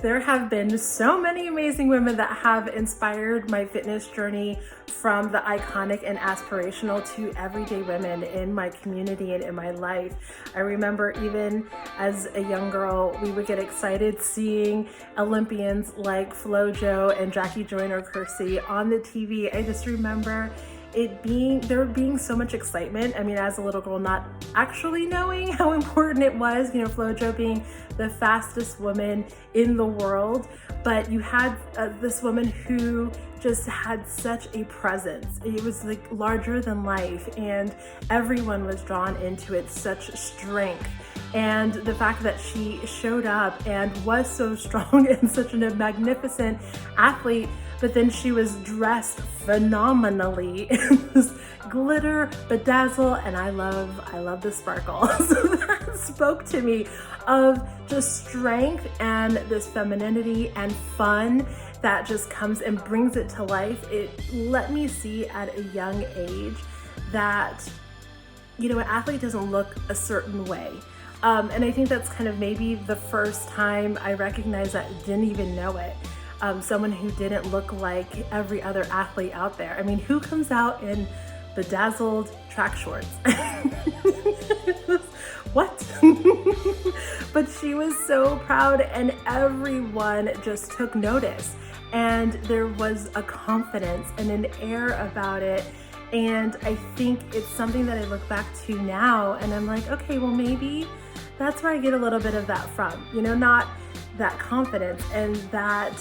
There have been so many amazing women that have inspired my fitness journey, from the iconic and aspirational to everyday women in my community and in my life. I remember even as a young girl, we would get excited seeing Olympians like Flo Joe and Jackie Joyner-Kersee on the TV. I just remember there being so much excitement. I mean, as a little girl, not actually knowing how important it was, Flo Joe being the fastest woman in the world, but you had this woman who just had such a presence. It was like larger than life, and everyone was drawn into it, such strength. And the fact that she showed up and was so strong and such a magnificent athlete, but then she was dressed phenomenally in this glitter, bedazzle, and I love the sparkle. So that spoke to me of just strength and this femininity and fun that just comes and brings it to life. It let me see at a young age that, an athlete doesn't look a certain way. And I think that's kind of maybe the first time I recognized that, didn't even know it. Someone who didn't look like every other athlete out there. I mean, who comes out in bedazzled track shorts? What? But she was so proud, and everyone just took notice. And there was a confidence and an air about it. And I think it's something that I look back to now, and I'm like, okay, well, maybe that's where I get a little bit of that from, not that confidence and that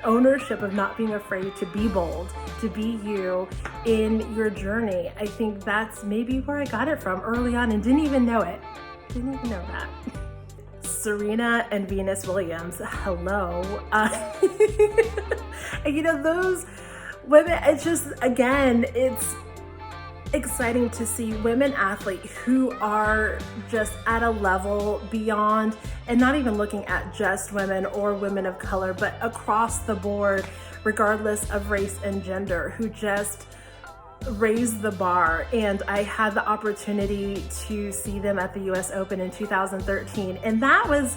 ownership of not being afraid to be bold, to be you in your journey. I think that's maybe where I got it from early on and didn't even know it. Didn't even know that. Serena and Venus Williams, hello. And those women, it's just, again, it's exciting to see women athletes who are just at a level beyond, and not even looking at just women or women of color, but across the board, regardless of race and gender, who just raised the bar. And I had the opportunity to see them at the US Open in 2013, and that was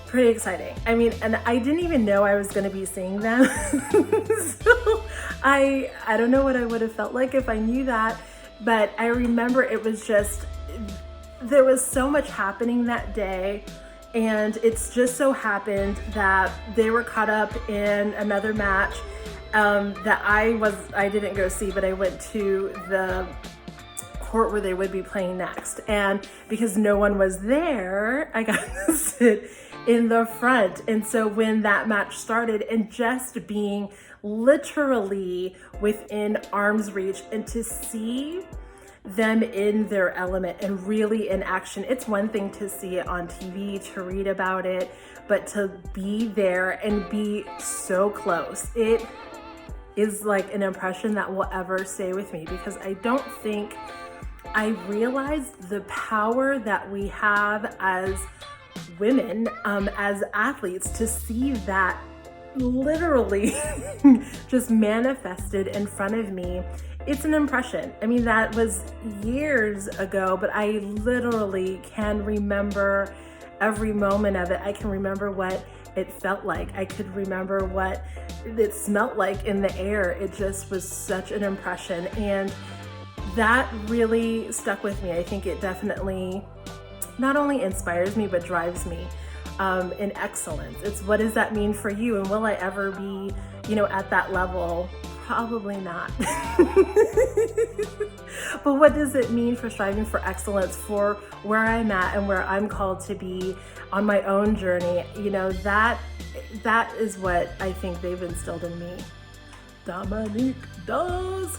pretty exciting. I mean, and I didn't even know I was going to be seeing them. So I don't know what I would have felt like if I knew that. But I remember it was just, there was so much happening that day, and it's just so happened that they were caught up in another match that I didn't go see, but I went to the court where they would be playing next. And because no one was there, I got to sit in the front. And so when that match started, and just being literally within arm's reach, and to see them in their element and really in action. It's one thing to see it on TV, to read about it, but to be there and be so close, it is like an impression that will ever stay with me, because I don't think I realized the power that we have as women, as athletes, to see that literally just manifested in front of me. It's an impression. I mean, that was years ago, but I literally can remember every moment of it. I can remember what it felt like. I could remember what it smelled like in the air. It just was such an impression, and that really stuck with me. I think it definitely not only inspires me, but drives me in excellence. It's, what does that mean for you? And will I ever be, at that level? Probably not. But what does it mean for striving for excellence, for where I'm at and where I'm called to be on my own journey? That is what I think they've instilled in me. Dominique Dawes.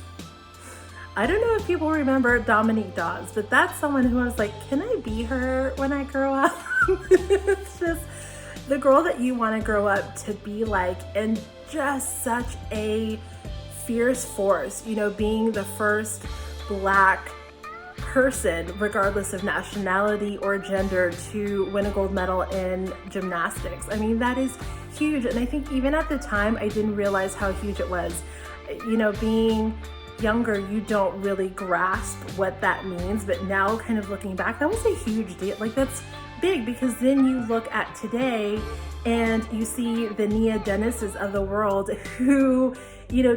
I don't know if people remember Dominique Dawes, but that's someone who I was like, can I be her when I grow up? It's just the girl that you want to grow up to be like, and just such a fierce force, being the first Black person, regardless of nationality or gender, to win a gold medal in gymnastics. I mean, that is huge. And I think even at the time, I didn't realize how huge it was. Being younger, you don't really grasp what that means, but now kind of looking back, that was a huge deal. Like, that's big, because then you look at today and you see the Nia Dennises of the world who,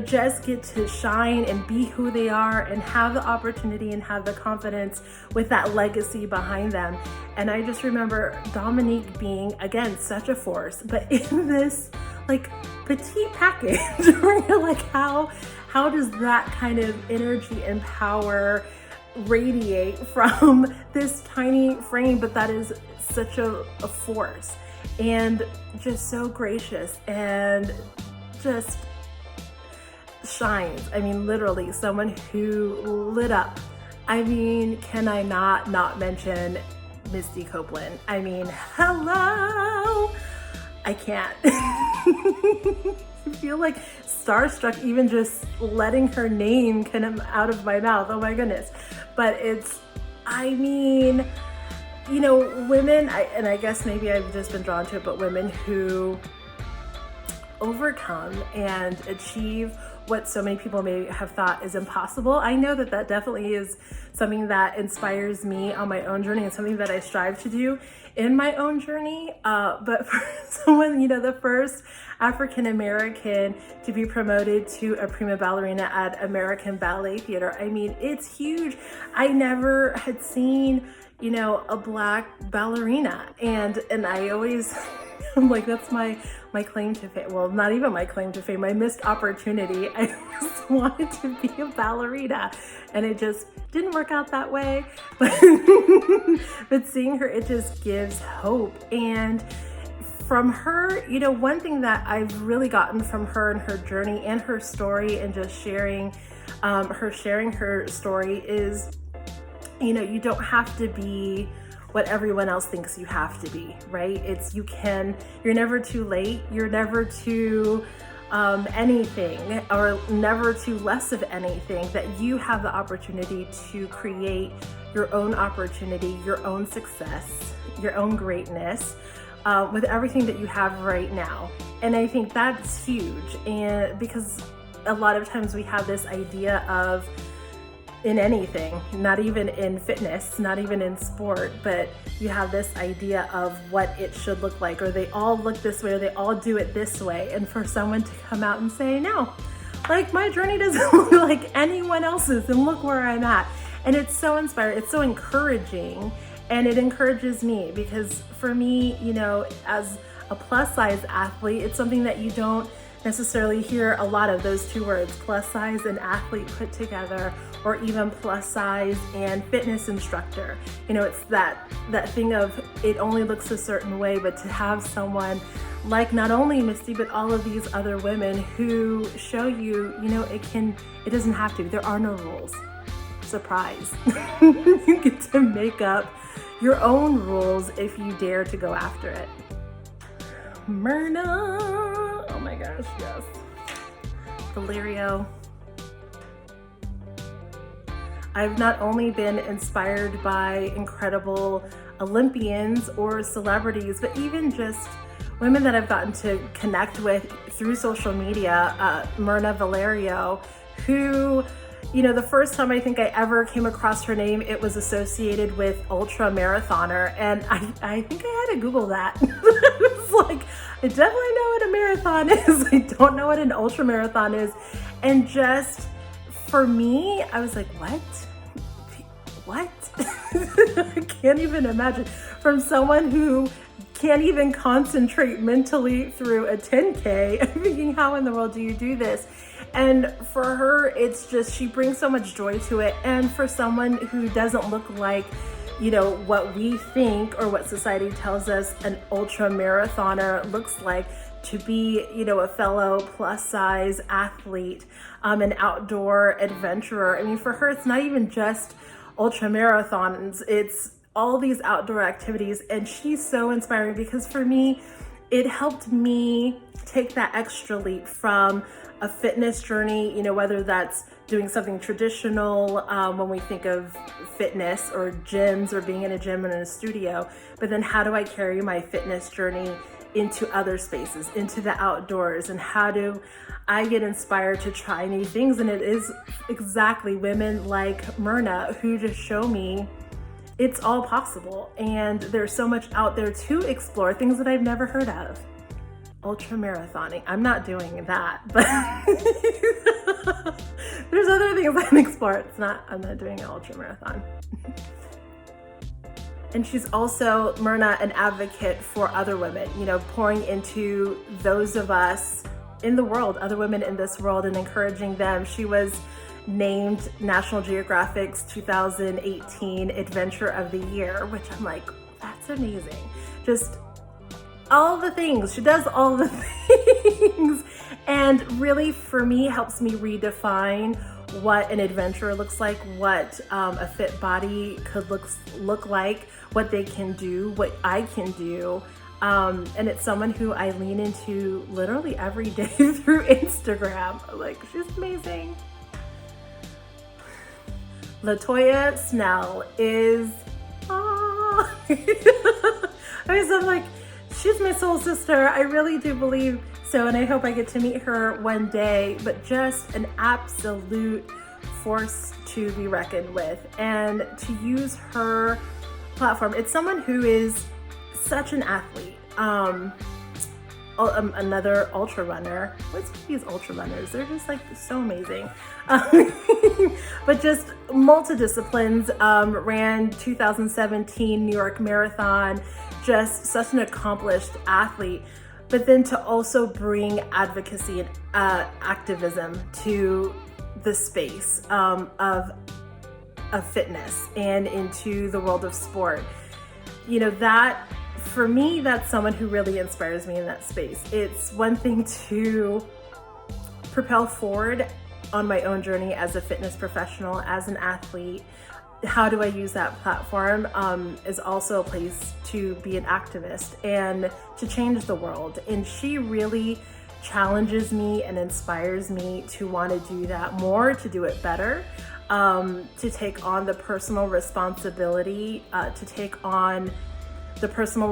just get to shine and be who they are and have the opportunity and have the confidence with that legacy behind them. And I just remember Dominique being, again, such a force, but in this like petite package, where you're like, how does that kind of energy and power radiate from this tiny frame? But that is such a force, and just so gracious and just shines. I mean, literally someone who lit up. I mean, can I not mention Misty Copeland? I mean, hello. I can't. I feel like starstruck even just letting her name come out of my mouth. Oh my goodness. But it's, I mean, women, and I guess maybe I've just been drawn to it, but women who overcome and achieve what so many people may have thought is impossible. I know that definitely is something that inspires me on my own journey and something that I strive to do in my own journey. But for someone, the first African-American to be promoted to a prima ballerina at American Ballet Theater, I mean, it's huge. I never had seen, a Black ballerina. And I always, I'm like, that's my claim to fame. Well, not even my claim to fame, my missed opportunity. I just wanted to be a ballerina, and it just didn't work out that way. But seeing her, it just gives hope. And from her, one thing that I've really gotten from her and her journey and her story, and just sharing her story, is, you don't have to be what everyone else thinks you have to be, right? You're never too late. You're never too anything, or never too less of anything, that you have the opportunity to create your own opportunity, your own success, your own greatness, with everything that you have right now. And I think that's huge. And because a lot of times we have this idea of, in anything, not even in fitness, not even in sport, but you have this idea of what it should look like, or they all look this way, or they all do it this way. And for someone to come out and say, no, like, my journey doesn't look like anyone else's, and look where I'm at. And it's so inspiring, it's so encouraging, and it encourages me, because for me, as a plus size athlete, it's something that you don't necessarily hear a lot of, those two words, plus size and athlete, put together, or even plus size and fitness instructor. It's that thing of, it only looks a certain way, but to have someone like not only Misty, but all of these other women who show you, it doesn't have to. There are no rules. Surprise. You get to make up your own rules if you dare to go after it. Myrna, oh my gosh, yes. Valerio. I've not only been inspired by incredible Olympians or celebrities, but even just women that I've gotten to connect with through social media. Myrna Valerio, who, the first time I think I ever came across her name, it was associated with ultra marathoner, and I think I had to Google that. It was like, I definitely know what a marathon is. I don't know what an ultra marathon is. And just for me, I was like, what? I can't even imagine. From someone who can't even concentrate mentally through a 10K, I'm thinking, how in the world do you do this? And for her, it's just, she brings so much joy to it. And for someone who doesn't look like, what we think or what society tells us an ultra marathoner looks like, to be, a fellow plus size athlete, an outdoor adventurer. I mean, for her, it's not even just ultra marathons, it's all these outdoor activities. And she's so inspiring, because for me, it helped me take that extra leap from a fitness journey, whether that's doing something traditional, when we think of fitness or gyms or being in a gym and in a studio, but then how do I carry my fitness journey into other spaces, into the outdoors, and how do I get inspired to try new things? And it is exactly women like Myrna who just show me it's all possible. And there's so much out there to explore, things that I've never heard of. Ultra marathoning. I'm not doing that, but there's other things I can explore. I'm not doing an ultra marathon. And she's also, Myrna, an advocate for other women, you know, pouring into those of us in the world, other women in this world, and encouraging them. She was named National Geographic's 2018 Adventure of the Year, which I'm like, that's amazing. Just all the things, she does all the things, and really for me helps me redefine what an adventurer looks like, what a fit body could look like, what they can do, what I can do. And it's someone who I lean into literally every day through Instagram. Like, she's amazing. LaToya Snell is, I'm like, she's my soul sister. I really do believe so, and I hope I get to meet her one day, but just an absolute force to be reckoned with. And to use her platform, it's someone who is such an athlete. Another ultra runner. What's with these ultra runners? They're just like so amazing. But just multi-disciplines, ran 2017 New York Marathon, just such an accomplished athlete. But then to also bring advocacy and activism to the space of fitness and into the world of sport. You know, that, for me, that's someone who really inspires me in that space. It's one thing to propel forward on my own journey as a fitness professional, as an athlete. How do I use that platform is also a place to be an activist and to change the world. And she really challenges me and inspires me to want to do that more, to do it better, to take on the personal responsibility, take on the personal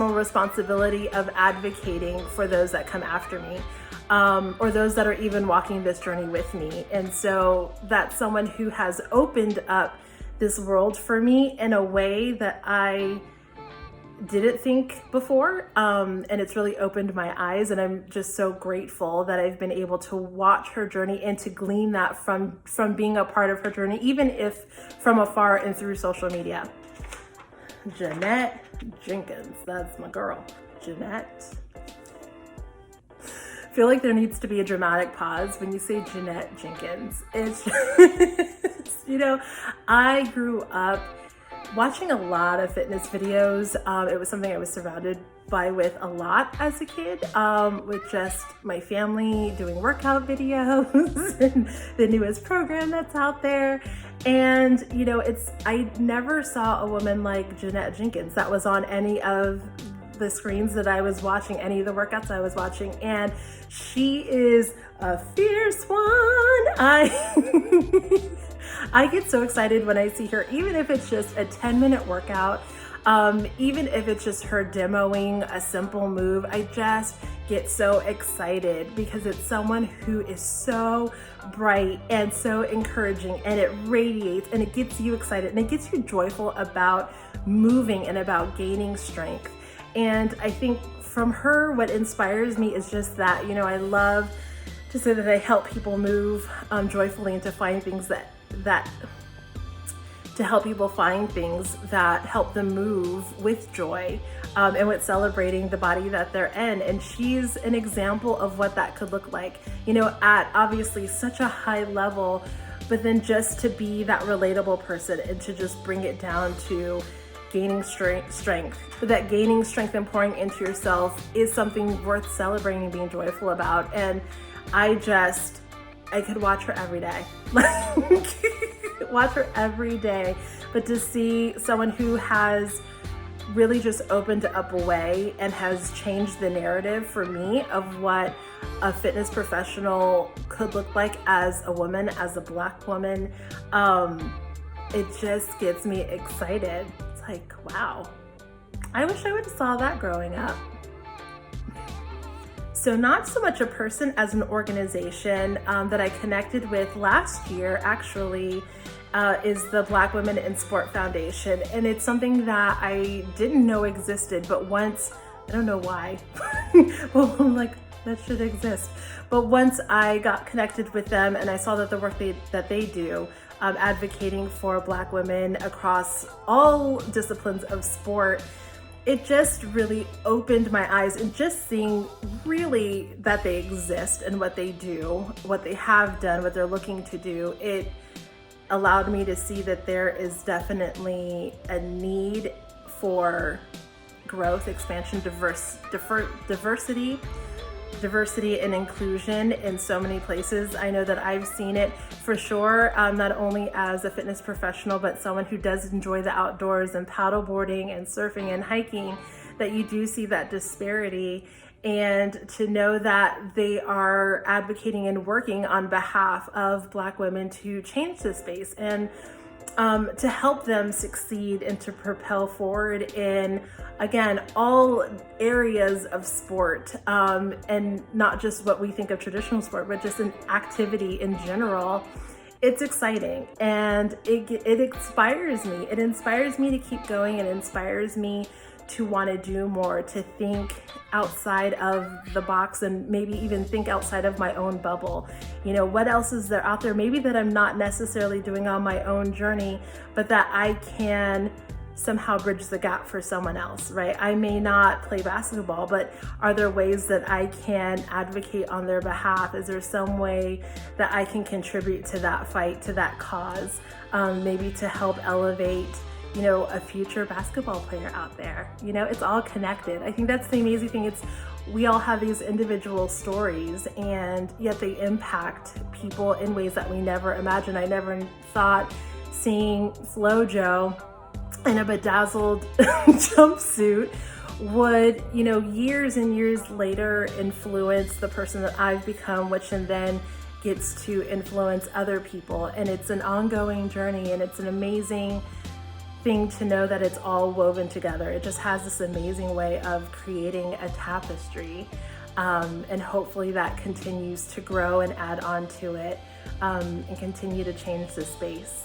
responsibility of advocating for those that come after me, or those that are even walking this journey with me. And so that's someone who has opened up this world for me in a way that I didn't think before, and it's really opened my eyes, and I'm just so grateful that I've been able to watch her journey and to glean that from being a part of her journey, even if from afar and through social media. Jeanette Jenkins, that's my girl, Jeanette. I feel like there needs to be a dramatic pause when you say Jeanette Jenkins. It's just, you know, I grew up watching a lot of fitness videos. It was something I was surrounded by with a lot as a kid, with just my family doing workout videos and the newest program that's out there. And, you know, I never saw a woman like Jeanette Jenkins that was on any of the screens that I was watching, any of the workouts I was watching. And she is a fierce one. I get so excited when I see her, even if it's just a 10-minute workout, even if it's just her demoing a simple move. I just get so excited because it's someone who is so bright and so encouraging, and it radiates and it gets you excited and it gets you joyful about moving and about gaining strength. And I think from her, what inspires me is just that, you know, I love to say that I help people move joyfully and to find things to help people find things that help them move with joy, and with celebrating the body that they're in. And she's an example of what that could look like, you know, at obviously such a high level, but then just to be that relatable person and to just bring it down to gaining strength. That gaining strength and pouring into yourself is something worth celebrating and being joyful about. And I could watch her every day. Watch her every day. But to see someone who has really just opened up a way and has changed the narrative for me of what a fitness professional could look like as a woman, as a Black woman, it just gets me excited. It's like, wow, I wish I would have saw that growing up. So not so much a person as an organization that I connected with last year, actually, is the Black Women in Sport Foundation. And it's something that I didn't know existed, but once, I don't know why, well, I'm like, that should exist. But once I got connected with them and I saw that the work that they do, advocating for Black women across all disciplines of sport, it just really opened my eyes, and just seeing really that they exist and what they do, what they have done, what they're looking to do, it allowed me to see that there is definitely a need for growth, expansion, diversity and inclusion in so many places. I know that I've seen it for sure, not only as a fitness professional, but someone who does enjoy the outdoors and paddleboarding and surfing and hiking, that you do see that disparity. And to know that they are advocating and working on behalf of Black women to change the space and to help them succeed and to propel forward in, again, all areas of sport, and not just what we think of traditional sport, but just an activity in general. It's exciting, and it inspires me. It inspires me to keep going. It inspires me to want to do more, to think outside of the box, and maybe even think outside of my own bubble. You know, what else is there out there maybe that I'm not necessarily doing on my own journey, but that I can somehow bridge the gap for someone else, right? I may not play basketball, but are there ways that I can advocate on their behalf? Is there some way that I can contribute to that fight, to that cause, maybe to help elevate, you know, a future basketball player out there? You know, it's all connected. I think that's the amazing thing. We all have these individual stories, and yet they impact people in ways that we never imagined. I never thought seeing Flo Joe in a bedazzled jumpsuit would, you know, years and years later influence the person that I've become, which then gets to influence other people. And it's an ongoing journey, and it's an amazing thing to know that it's all woven together. It just has this amazing way of creating a tapestry, and hopefully that continues to grow and add on to it, and continue to change the space.